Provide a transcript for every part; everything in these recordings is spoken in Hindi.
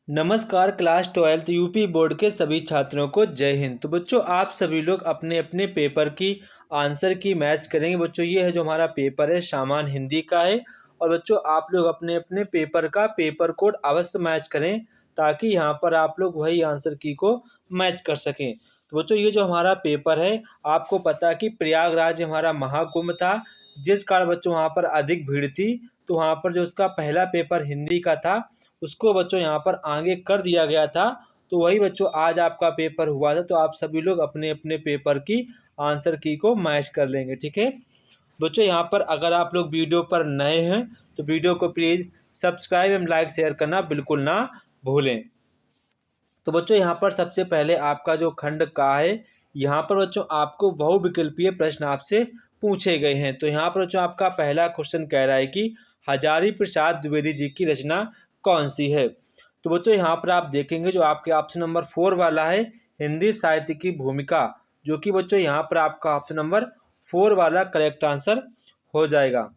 नमस्कार क्लास 12th यूपी बोर्ड के सभी छात्रों को जय हिंद। तो बच्चों आप सभी लोग अपने अपने पेपर की आंसर की मैच करेंगे। बच्चों ये है जो हमारा पेपर है सामान्य हिंदी का है। और बच्चों आप लोग अपने अपने पेपर का पेपर कोड अवश्य मैच करें ताकि यहाँ पर आप लोग वही आंसर की को मैच कर सकें। तो बच्चों ये जो हमारा पेपर है आपको पता कि प्रयागराज हमारा महाकुंभ था, जिस कारण बच्चों वहाँ पर अधिक भीड़ थी। तो वहाँ पर जो उसका पहला पेपर हिंदी का था उसको बच्चों यहाँ पर आगे कर दिया गया था। तो वही बच्चों आज आपका पेपर हुआ था। तो आप सभी लोग अपने अपने पेपर की आंसर की को मैच कर लेंगे, ठीक है बच्चों। यहाँ पर अगर आप लोग वीडियो पर नए हैं तो वीडियो को प्लीज़ सब्सक्राइब एवं लाइक शेयर करना बिल्कुल ना भूलें। तो बच्चों यहाँ पर सबसे पहले आपका जो खंड का है, यहाँ पर बच्चों आपको बहुविकल्पीय प्रश्न आपसे पूछे गए हैं। तो यहाँ पर बच्चों आपका पहला क्वेश्चन कह रहा है कि हजारी प्रसाद द्विवेदी जी की रचना कौन सी है। तो बच्चों यहाँ पर आप देखेंगे जो आपके ऑप्शन नंबर 4 वाला है हिंदी साहित्य की भूमिका, जो कि बच्चों यहाँ पर आपका ऑप्शन नंबर 4 वाला करेक्ट आंसर हो जाएगा।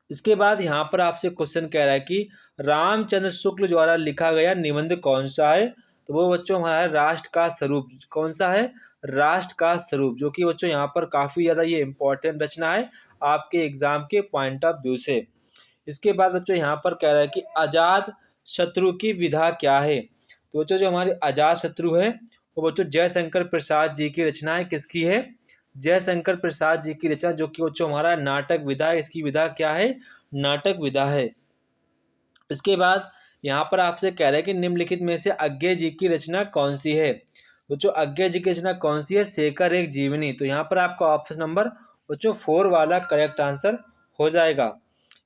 इसके बाद यहाँ पर आपसे क्वेश्चन कह रहा है कि रामचंद्र शुक्ल द्वारा लिखा गया निबंध कौन सा है। तो वो बच्चों हमारा है राष्ट्र का स्वरूप। कौन सा है? राष्ट्र का स्वरूप, जो कि बच्चों यहाँ पर काफ़ी ज़्यादा ये इंपॉर्टेंट रचना है आपके एग्जाम के पॉइंट ऑफ व्यू से। इसके बाद बच्चों यहाँ पर कह रहा है कि अजात शत्रु की विधा क्या है। तो बच्चों जो हमारे अजात शत्रु है वो बच्चों जयशंकर प्रसाद जी की रचना है। किसकी है? जयशंकर प्रसाद जी की रचना, जो कि बच्चों हमारा नाटक विधा है। इसकी विधा क्या है? नाटक विधा है। इसके बाद यहाँ पर आपसे कह रहे हैं कि निम्नलिखित में से अज्ञेय जी की रचना कौन सी है। बच्चों अज्ञेय जी की रचना कौन सी है? शेखर एक जीवनी। तो यहाँ पर आपका ऑप्शन नंबर बच्चों 4 वाला करेक्ट आंसर हो जाएगा।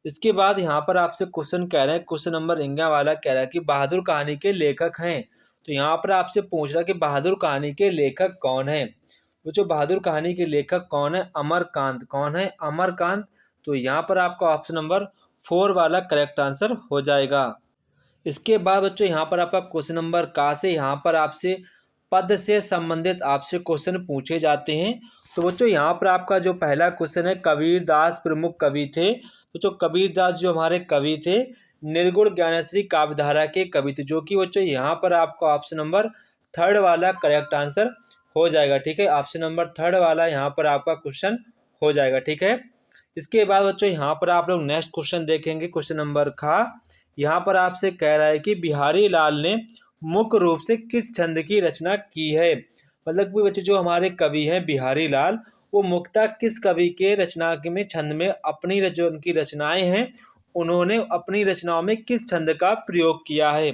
इसके बाद यहाँ पर आपसे क्वेश्चन कह रहे हैं, क्वेश्चन नंबर 11 वाला कह रहा है कि बहादुर कहानी के लेखक हैं। तो यहाँ पर आपसे पूछ रहा है कि बहादुर कहानी के लेखक कौन है। बच्चों बहादुर कहानी के लेखक कौन है? अमरकांत। कौन है? अमरकांत। तो यहाँ पर आपका ऑप्शन नंबर 4 वाला करेक्ट आंसर हो जाएगा। इसके बाद बच्चों यहाँ पर आपका क्वेश्चन नंबर का से यहाँ पर आपसे पद से संबंधित आपसे क्वेश्चन पूछे जाते हैं। तो बच्चों यहाँ पर आपका जो पहला क्वेश्चन है, कबीर दास प्रमुख कवि थे। बच्चों कबीर दास जो हमारे कवि थे निर्गुण ज्ञानश्री काव्यधारा के कवि थे, जो कि बच्चों यहाँ पर आपका ऑप्शन नंबर 3 वाला करेक्ट आंसर हो जाएगा, ठीक है। ऑप्शन नंबर 3 वाला यहाँ पर आपका क्वेश्चन हो जाएगा, ठीक है। इसके बाद बच्चों यहाँ पर आप लोग नेक्स्ट क्वेश्चन देखेंगे, क्वेश्चन नंबर खा। यहाँ पर आपसे कह रहा है कि बिहारी लाल ने मुख्य रूप से किस छंद की रचना की है। मतलब कि बच्चे जो हमारे कवि हैं बिहारी लाल, वो मुख्यतः किस कवि के रचना में छंद में अपनी जो उनकी रचनाएं हैं उन्होंने अपनी रचनाओं में किस छंद का प्रयोग किया है।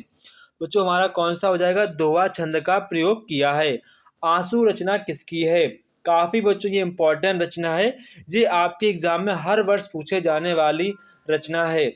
बच्चों हमारा कौन सा हो जाएगा? दोहा छंद का प्रयोग किया है। आंसू रचना किसकी है? काफ़ी बच्चों ये इंपॉर्टेंट रचना है, ये आपके एग्जाम में हर वर्ष पूछे जाने वाली रचना है।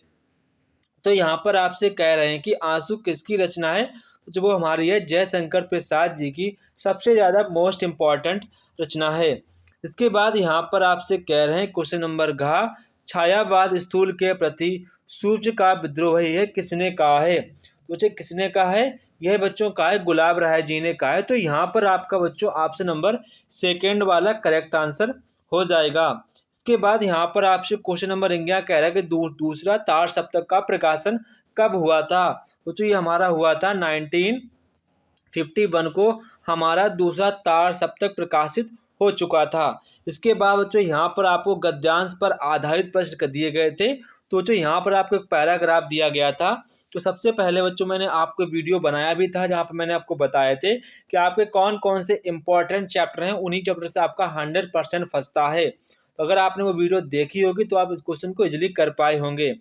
तो यहाँ पर आपसे कह रहे हैं कि आंसू किसकी रचना है। तो जो वो हमारी है जयशंकर प्रसाद जी की सबसे ज़्यादा मोस्ट इम्पॉर्टेंट रचना है। इसके बाद यहाँ पर आपसे कह रहे हैं क्वेश्चन नंबर घ, छायावाद स्थूल के प्रति सूर्य का विद्रोह है किसने कहा है। तो बच्चे किसने कहा है? यह बच्चों का है गुलाब राय जी ने कहा है। तो यहाँ पर आपका बच्चों ऑप्शन नंबर 2 वाला करेक्ट आंसर हो जाएगा। इसके बाद यहाँ पर आपसे क्वेश्चन नंबर 11 कह रहा है कि दूसरा तार सप्तक का प्रकाशन कब हुआ था। तो ये हमारा हुआ था 1951 को हमारा दूसरा तार सप्तक प्रकाशित हो चुका था। इसके बाद बच्चों यहाँ पर आपको गद्यांश पर आधारित प्रश्न दिए गए थे। तो बच्चों यहाँ पर आपको एक पैराग्राफ दिया गया था। तो सबसे पहले बच्चों मैंने आपको वीडियो बनाया भी था जहाँ पर मैंने आपको बताए थे कि आपके कौन कौन से इंपॉर्टेंट चैप्टर हैं, उन्हीं चैप्टर से आपका 100% फंसता है। तो अगर आपने वो वीडियो देखी होगी तो आप इस क्वेश्चन को इजीली कर पाए होंगे।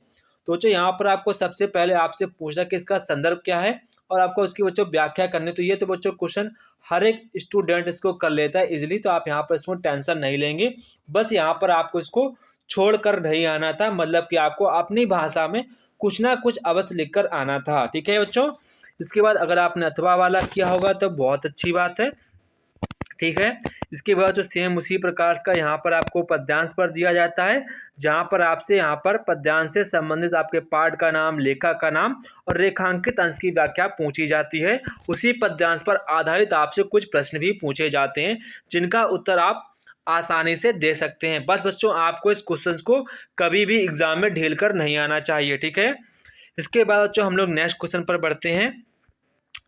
तो बच्चों यहाँ पर आपको सबसे पहले आपसे पूछना कि इसका संदर्भ क्या है और आपको उसकी बच्चों व्याख्या करनी। तो ये तो बच्चों क्वेश्चन हर एक स्टूडेंट इसको कर लेता है इजीली, तो आप यहाँ पर इसको टेंशन नहीं लेंगे। बस यहाँ पर आपको इसको छोड़ कर नहीं आना था, मतलब कि आपको अपनी भाषा में कुछ ना कुछ अवश्य लिख कर आना था, ठीक है बच्चों। इसके बाद अगर आपने अथवा वाला किया होगा तो बहुत अच्छी बात है, ठीक है। इसके बाद जो सेम उसी प्रकार का यहाँ पर आपको पद्यांश पर दिया जाता है, जहाँ पर आपसे यहाँ पर पद्यांश से संबंधित आपके पाठ का नाम, लेखक का नाम और रेखांकित अंश की व्याख्या पूछी जाती है। उसी पद्यांश पर आधारित आपसे कुछ प्रश्न भी पूछे जाते हैं जिनका उत्तर आप आसानी से दे सकते हैं। बस बच्चों आपको इस क्वेश्चन को कभी भी एग्जाम में ढील कर नहीं आना चाहिए, ठीक है। इसके बाद बच्चों हम लोग नेक्स्ट क्वेश्चन पर बढ़ते हैं,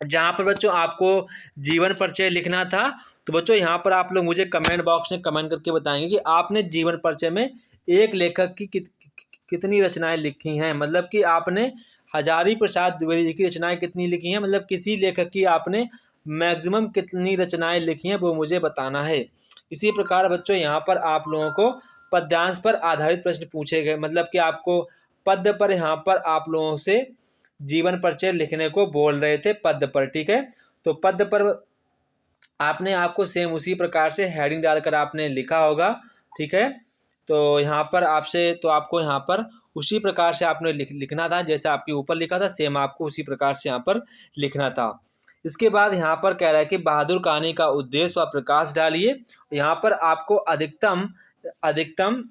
जहाँ पर बच्चों आपको जीवन परिचय लिखना था। तो बच्चों यहाँ पर आप लोग मुझे कमेंट बॉक्स में कमेंट करके बताएंगे कि आपने जीवन परिचय में एक लेखक की कितनी रचनाएं लिखी हैं। मतलब कि आपने हजारी प्रसाद द्विवेदी जी की रचनाएं कितनी लिखी हैं, मतलब किसी लेखक की आपने मैक्सिमम कितनी रचनाएं लिखी हैं वो मुझे बताना है। इसी प्रकार बच्चों यहाँ पर आप लोगों को पद्यांश पर आधारित प्रश्न पूछे गए, मतलब कि आपको पद्य पर यहाँ पर आप लोगों से जीवन परिचय लिखने को बोल रहे थे, पद्य पर। ठीक है, तो पद्य पर आपने आपको सेम उसी प्रकार से हेडिंग डालकर आपने लिखा होगा। ठीक है, तो यहाँ पर आपसे तो आपको यहाँ पर उसी प्रकार से आपने लिखना था, जैसे आपके ऊपर लिखा था सेम आपको उसी प्रकार से यहाँ पर लिखना था। इसके बाद यहाँ पर कह रहा है कि बहादुर कहानी का उद्देश्य व प्रकाश डालिए। यहाँ पर आपको अधिकतम अधिकतम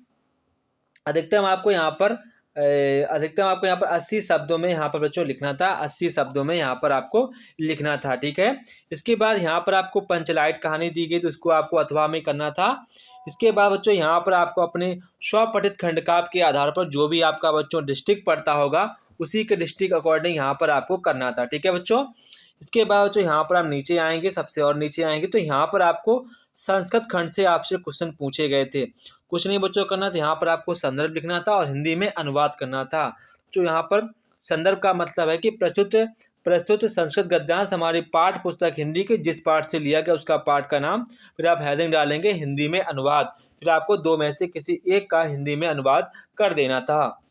अधिकतम आपको यहाँ पर अधिकतम आपको यहाँ पर 80 शब्दों में यहाँ पर बच्चों लिखना था, 80 शब्दों में यहाँ पर आपको लिखना था। ठीक है, इसके बाद यहाँ पर आपको पंचलाइट कहानी दी गई तो इसको आपको अथवा में करना था। इसके बाद बच्चों यहाँ पर आपको अपने स्वपठित खंडकाव्य के आधार पर जो भी आपका बच्चों डिस्ट्रिक्ट पड़ता होगा उसी के डिस्ट्रिक्ट अकॉर्डिंग यहाँ पर आपको करना था। ठीक है बच्चों, इसके बाद बच्चों यहाँ पर आप नीचे आएंगे, सबसे और नीचे आएंगे तो यहाँ पर आपको संस्कृत खंड से आपसे क्वेश्चन पूछे गए थे। कुछ नहीं बच्चों करना था, यहाँ पर आपको संदर्भ लिखना था और हिंदी में अनुवाद करना था। जो यहाँ पर संदर्भ का मतलब है कि प्रस्तुत संस्कृत गद्यांश हमारी पाठ पुस्तक हिंदी के जिस पाठ से लिया गया उसका पाठ का नाम, फिर आप हेडिंग डालेंगे हिंदी में अनुवाद, फिर आपको दो में से किसी एक का हिंदी में अनुवाद कर देना था।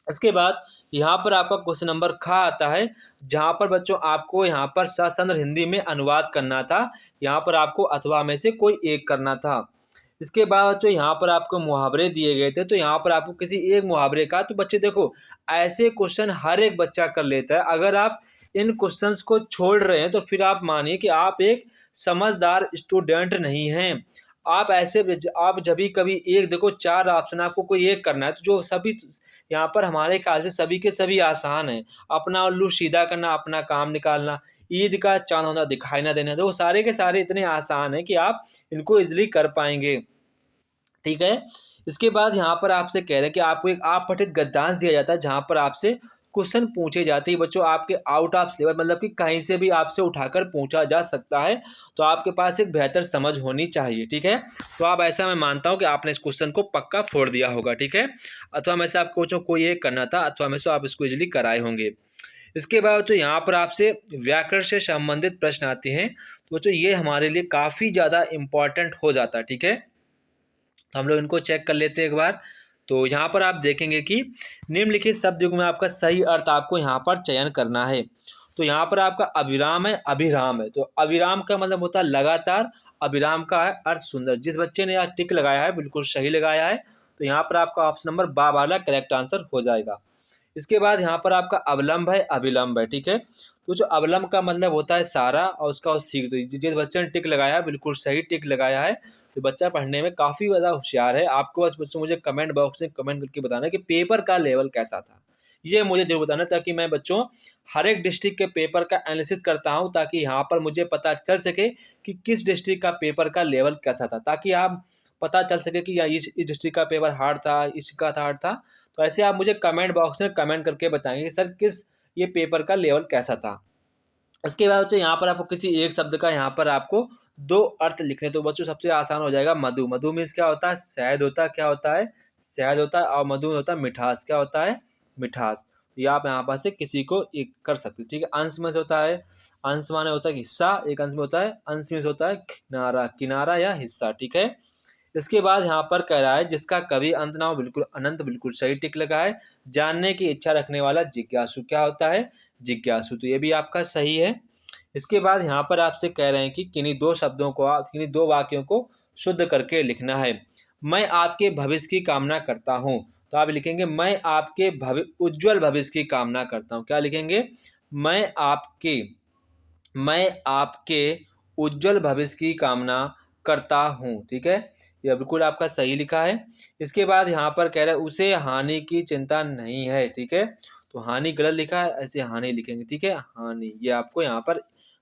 इसके बाद यहाँ पर आपका क्वेश्चन नंबर ख आता है, जहाँ पर बच्चों आपको यहाँ पर सशंद्र हिंदी में अनुवाद करना था। यहाँ पर आपको अथवा में से कोई एक करना था। इसके बाद बच्चों यहाँ पर आपको मुहावरे दिए गए थे, तो यहाँ पर आपको किसी एक मुहावरे का, तो बच्चे देखो ऐसे क्वेश्चन हर एक बच्चा कर लेता है। अगर आप इन क्वेश्चंस को छोड़ रहे हैं तो फिर आप मानिए कि आप एक समझदार स्टूडेंट नहीं हैं। आप जब भी कभी एक देखो, चार ऑप्शन आपको कोई एक करना है तो जो सभी यहाँ पर हमारे ख्याल से सभी के सभी आसान है। अपना उल्लू सीधा करना, अपना काम निकालना, ईद का चांद होना दिखाई ना देना, तो वो सारे के सारे इतने आसान है कि आप इनको इजिली कर पाएंगे। ठीक है, इसके बाद यहाँ पर आपसे कह रहे हैं कि आपको एक आप पठित गद्यांश दिया जाता है जहाँ पर आपसे क्वेश्चन पूछे जाते हैं बच्चों आपके आउट ऑफ सिलेबस, मतलब कि कहीं से भी आपसे उठाकर पूछा जा सकता है, तो आपके पास एक बेहतर समझ होनी चाहिए। ठीक है, तो आप ऐसा मैं मानता हूँ कि आपने इस क्वेश्चन को पक्का फोड़ दिया होगा। ठीक है, अथवा में से आपको बच्चों कोई एक करना था, अथवा में से आप इसको इजिली कराए होंगे। इसके बाद बच्चों यहाँ पर आपसे व्याकरण से संबंधित प्रश्न आते हैं, तो बच्चों ये हमारे लिए काफ़ी ज़्यादा इम्पॉर्टेंट हो जाता है। ठीक है, तो हम लोग इनको चेक कर लेते हैं एक बार। तो यहाँ पर आप देखेंगे कि निम्नलिखित शब्द युग्म में आपका सही अर्थ आपको यहाँ पर चयन करना है। तो यहाँ पर आपका अविराम है, अभिराम है, तो अविराम का मतलब होता है लगातार, अभिराम का है अर्थ सुंदर। जिस बच्चे ने यहाँ टिक लगाया है बिल्कुल सही लगाया है, तो यहाँ पर आपका ऑप्शन नंबर बा वाला करेक्ट आंसर हो जाएगा। इसके बाद यहाँ पर आपका अवलंब है, अभिलंब है। ठीक है, तो जो अवलंब का मतलब होता है सारा और उसका सीख, तो जिस बच्चे ने टिक लगाया है बिल्कुल सही टिक लगाया है, तो बच्चा पढ़ने में काफ़ी ज़्यादा होशियार है। आपको बस बच्चों मुझे कमेंट बॉक्स में कमेंट करके बताना है कि पेपर का लेवल कैसा था, ये मुझे जरूर बताना, ताकि मैं बच्चों हर एक डिस्ट्रिक्ट के पेपर का एनालिसिस करता हूँ, ताकि यहाँ पर मुझे पता चल सके कि किस डिस्ट्रिक्ट का पेपर का लेवल कैसा था, ताकि आप पता चल सके कि या इस डिस्ट्रिक्ट का पेपर हार्ड था, इसका था हार्ड था। तो ऐसे आप मुझे कमेंट बॉक्स में कमेंट करके बताएंगे कि सर किस ये पेपर का लेवल कैसा था। इसके बाद बच्चों यहाँ पर आपको किसी एक शब्द का यहाँ पर आपको दो अर्थ लिखने, तो बच्चों सबसे आसान हो जाएगा मधु। मधु मीन्स क्या होता है, शहद होता है, क्या होता है, शहद होता है, और मधु में होता है मिठास, क्या होता है, मिठास। तो ये आप यहाँ पर से किसी को एक कर सकते हैं। ठीक है, अंश में से होता है, अंश माने होता है हिस्सा, एक अंश में होता है, अंश में से होता है किनारा, किनारा या हिस्सा। ठीक है, इसके बाद यहाँ पर कह रहा है जिसका कभी अंत ना हो बिल्कुल अनंत, बिल्कुल सही टिक लगा है। जानने की इच्छा रखने वाला जिज्ञासु, क्या होता है, जिज्ञासु, तो ये भी आपका सही है। इसके बाद यहाँ पर आपसे कह रहे हैं कि किन्हीं दो शब्दों को, किन्हीं दो वाक्यों को शुद्ध करके लिखना है। मैं आपके भविष्य की कामना करता हूँ, तो आप लिखेंगे मैं आपके उज्जवल भविष्य की कामना करता हूँ। क्या लिखेंगे, मैं आपके उज्जवल भविष्य की कामना करता हूँ। ठीक है, यह बिल्कुल आपका सही लिखा है। इसके बाद यहाँ पर कह रहा है उसे हानि की चिंता नहीं है। ठीक है, तो हानि गलत लिखा है, ऐसे हानि लिखेंगे। ठीक है, हानि, ये आपको यहाँ पर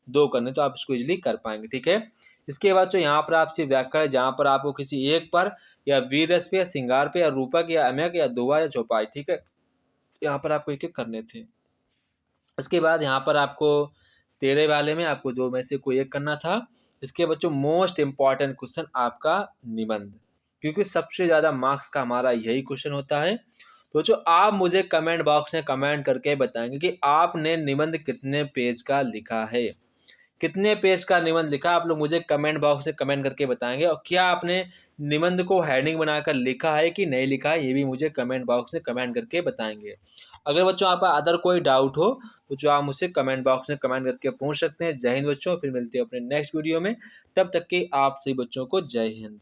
दो करने, तो आप इसको इजीली कर पाएंगे। ठीक है, इसके बाद जो यहाँ पर आपसे व्याकरण, जहाँ पर आपको किसी एक पर या वीर रस पे या श्रृंगार पे या रूपक या अम्यक या दोहा या चौपाई, ठीक है, यहाँ पर आपको एक एक करने थे। इसके बाद यहाँ पर आपको 13 वाले में आपको दो में से कोई एक करना था। इसके बच्चों मोस्ट इम्पॉर्टेंट क्वेश्चन आपका निबंध, क्योंकि सबसे ज़्यादा मार्क्स का हमारा यही क्वेश्चन होता है। तो बच्चों आप मुझे कमेंट बॉक्स में कमेंट करके बताएंगे कि आपने निबंध कितने पेज का लिखा है। कितने पेज का निबंध लिखा आप लोग मुझे कमेंट बॉक्स में कमेंट करके बताएंगे, और क्या आपने निबंध को हेडिंग बनाकर लिखा है कि नहीं लिखा है, ये भी मुझे कमेंट बॉक्स में कमेंट करके बताएंगे। अगर बच्चों आपका अदर कोई डाउट हो तो जो आप मुझसे कमेंट बॉक्स में कमेंट करके पूछ सकते हैं। जय हिंद बच्चों, फिर मिलते हैं अपने नेक्स्ट वीडियो में। तब तक के आप सभी बच्चों को जय हिंद।